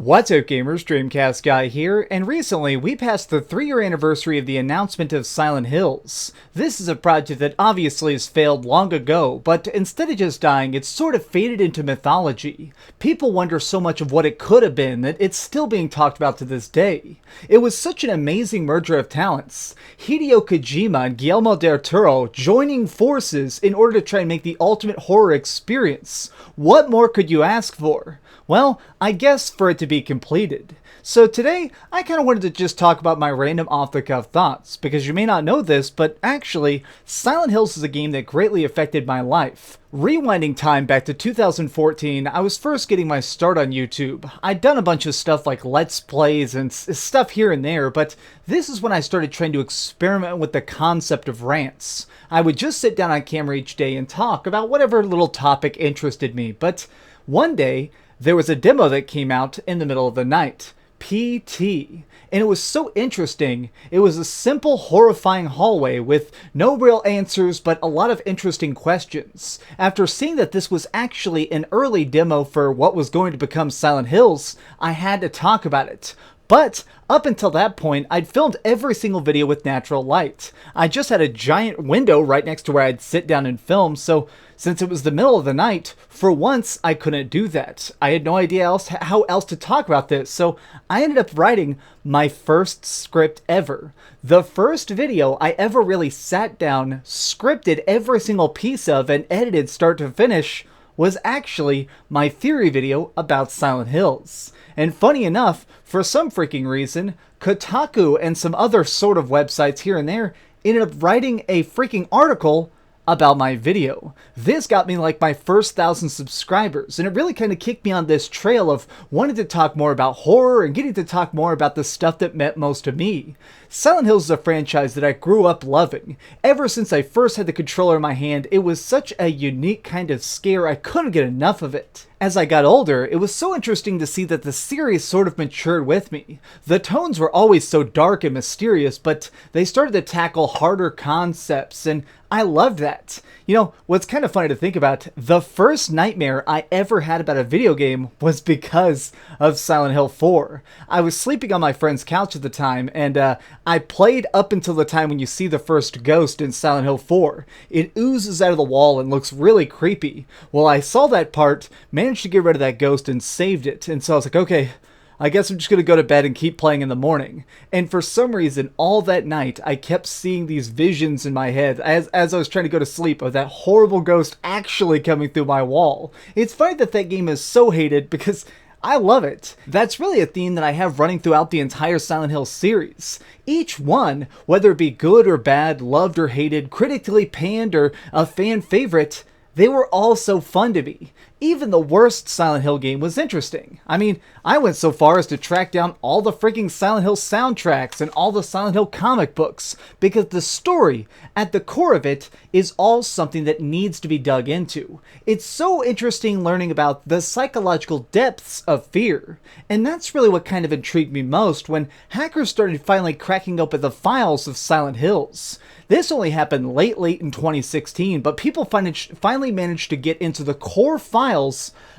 What's up gamers, DreamcastGuy here, and recently we passed the 3-year anniversary of the announcement of Silent Hills. This is a project that obviously has failed long ago, but instead of just dying, it's sort of faded into mythology. People wonder so much of what it could have been that it's still being talked about to this day. It was such an amazing merger of talents. Hideo Kojima and Guillermo del Toro joining forces in order to try and make the ultimate horror experience. What more could you ask for? Well, I guess for it to be completed. So today, I kind of wanted to just talk about my random off-the-cuff thoughts, because you may not know this, but actually, Silent Hills is a game that greatly affected my life. Rewinding time back to 2014, I was first getting my start on YouTube. I'd done a bunch of stuff like Let's Plays and stuff here and there, but this is when I started trying to experiment with the concept of rants. I would just sit down on camera each day and talk about whatever little topic interested me, but one day, there was a demo that came out in the middle of the night, PT, and it was so interesting. It was a simple, horrifying hallway with no real answers but a lot of interesting questions. After seeing that this was actually an early demo for what was going to become Silent Hills, I had to talk about it. But up until that point, I'd filmed every single video with natural light. I just had a giant window right next to where I'd sit down and film, so since it was the middle of the night, for once I couldn't do that. I had no idea how else to talk about this, so I ended up writing my first script ever. The first video I ever really sat down, scripted every single piece of, and edited start to finish was actually my theory video about Silent Hills. And funny enough, for some freaking reason, Kotaku and some other sort of websites here and there ended up writing a freaking article about my video. This got me like my first 1,000 subscribers, and it really kind of kicked me on this trail of wanting to talk more about horror and getting to talk more about the stuff that meant most to me. Silent Hills is a franchise that I grew up loving. Ever since I first had the controller in my hand, it was such a unique kind of scare, I couldn't get enough of it. As I got older, it was so interesting to see that the series sort of matured with me. The tones were always so dark and mysterious, but they started to tackle harder concepts, and I loved that. You know, what's kind of funny to think about, the first nightmare I ever had about a video game was because of Silent Hill 4. I was sleeping on my friend's couch at the time, and I played up until the time when you see the first ghost in Silent Hill 4. It oozes out of the wall and looks really creepy. Well, I saw that part, managed to get rid of that ghost, and saved it. And so I was like, okay, I guess I'm just going to go to bed and keep playing in the morning. And for some reason, all that night, I kept seeing these visions in my head as I was trying to go to sleep of that horrible ghost actually coming through my wall. It's funny that that game is so hated because I love it. That's really a theme that I have running throughout the entire Silent Hill series. Each one, whether it be good or bad, loved or hated, critically panned or a fan favorite, they were all so fun to me. Even the worst Silent Hill game was interesting. I mean, I went so far as to track down all the freaking Silent Hill soundtracks and all the Silent Hill comic books, because the story, at the core of it, is all something that needs to be dug into. It's so interesting learning about the psychological depths of fear, and that's really what kind of intrigued me most when hackers started finally cracking open the files of Silent Hills. This only happened late in 2016, but people finally managed to get into the core files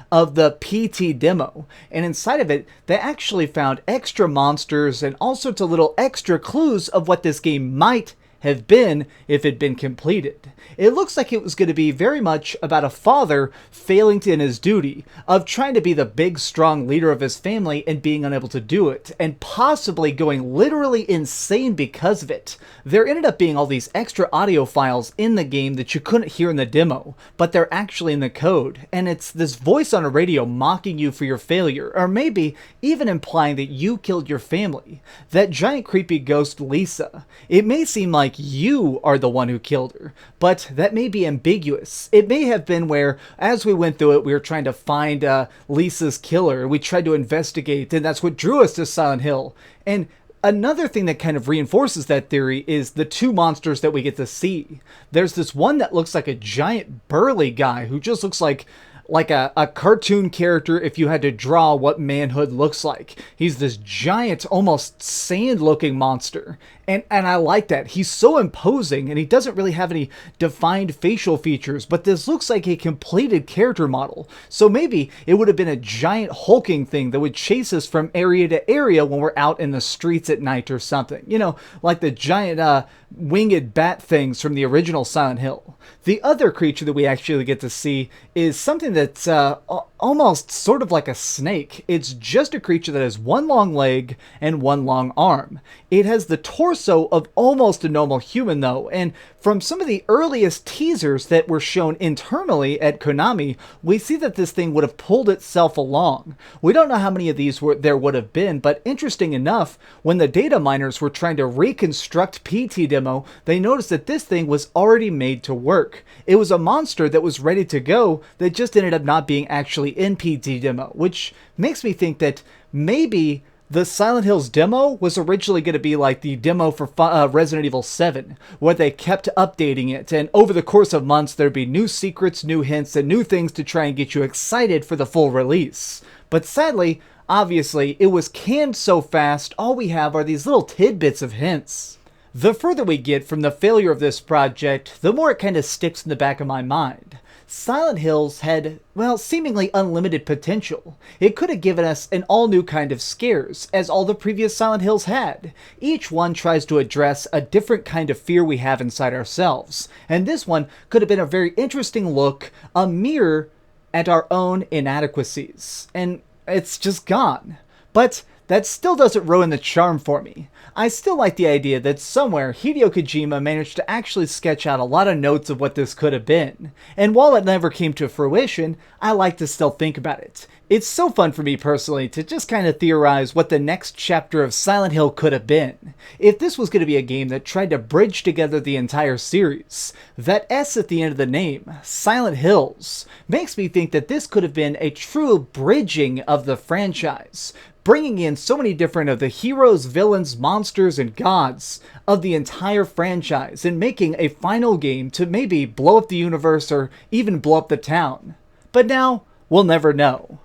of the PT demo, and inside of it, they actually found extra monsters and all sorts of little extra clues of what this game might have been if it had been completed. It looks like it was going to be very much about a father failing in his duty, of trying to be the big, strong leader of his family and being unable to do it, and possibly going literally insane because of it. There ended up being all these extra audio files in the game that you couldn't hear in the demo, but they're actually in the code, and it's this voice on a radio mocking you for your failure, or maybe even implying that you killed your family. That giant creepy ghost Lisa. It may seem like you are the one who killed her, but that may be ambiguous. It may have been where, as we went through it, we were trying to find Lisa's killer. We tried to investigate, and that's what drew us to Silent Hill. And another thing that kind of reinforces that theory is the two monsters that we get to see. There's this one that looks like a giant burly guy who just looks like a cartoon character if you had to draw what manhood looks like. He's this giant, almost sand-looking monster. And I like that. He's so imposing, and he doesn't really have any defined facial features, but this looks like a completed character model. So maybe it would have been a giant hulking thing that would chase us from area to area when we're out in the streets at night or something. You know, like the giant winged bat things from the original Silent Hill. The other creature that we actually get to see is something that's almost sort of like a snake. It's just a creature that has one long leg and one long arm. It has the torso of almost a normal human though, and from some of the earliest teasers that were shown internally at Konami, we see that this thing would have pulled itself along. We don't know how many of these there would have been, but interesting enough, when the data miners were trying to reconstruct PT demo, they noticed that this thing was already made to work. It was a monster that was ready to go that just ended up not being actually in PT demo, which makes me think that maybe the Silent Hills demo was originally going to be like the demo for Resident Evil 7, where they kept updating it, and over the course of months there'd be new secrets, new hints, and new things to try and get you excited for the full release. But sadly, obviously, it was canned so fast, all we have are these little tidbits of hints. The further we get from the failure of this project, the more it kind of sticks in the back of my mind. Silent Hills had, well, seemingly unlimited potential. It could have given us an all-new kind of scares, as all the previous Silent Hills had. Each one tries to address a different kind of fear we have inside ourselves, and this one could have been a very interesting look, a mirror at our own inadequacies. And it's just gone. But that still doesn't ruin the charm for me. I still like the idea that somewhere Hideo Kojima managed to actually sketch out a lot of notes of what this could have been. And while it never came to fruition, I like to still think about it. It's so fun for me personally to just kind of theorize what the next chapter of Silent Hill could have been. If this was going to be a game that tried to bridge together the entire series, that S at the end of the name, Silent Hills, makes me think that this could have been a true bridging of the franchise, bringing in so many different of the heroes, villains, monsters, and gods of the entire franchise and making a final game to maybe blow up the universe or even blow up the town. But now, we'll never know.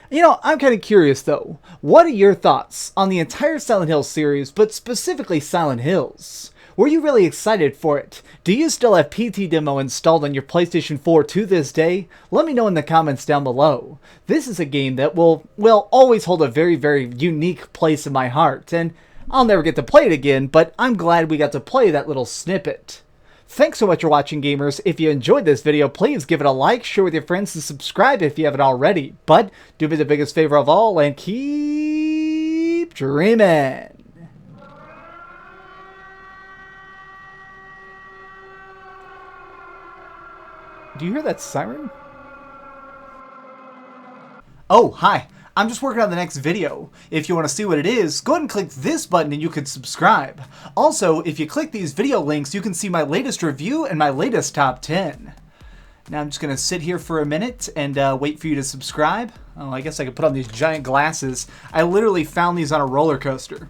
You know, I'm kind of curious though, what are your thoughts on the entire Silent Hill series, but specifically Silent Hills? Were you really excited for it? Do you still have PT Demo installed on your PlayStation 4 to this day? Let me know in the comments down below. This is a game that will always hold a very, very unique place in my heart, and I'll never get to play it again, but I'm glad we got to play that little snippet. Thanks so much for watching, gamers. If you enjoyed this video, please give it a like, share with your friends, and subscribe if you haven't already. But do me the biggest favor of all and keep dreaming. Do you hear that siren? Oh, hi. I'm just working on the next video. If you want to see what it is, go ahead and click this button and you can subscribe. Also, if you click these video links, you can see my latest review and my latest top 10. Now I'm just going to sit here for a minute and wait for you to subscribe. Oh, I guess I could put on these giant glasses. I literally found these on a roller coaster.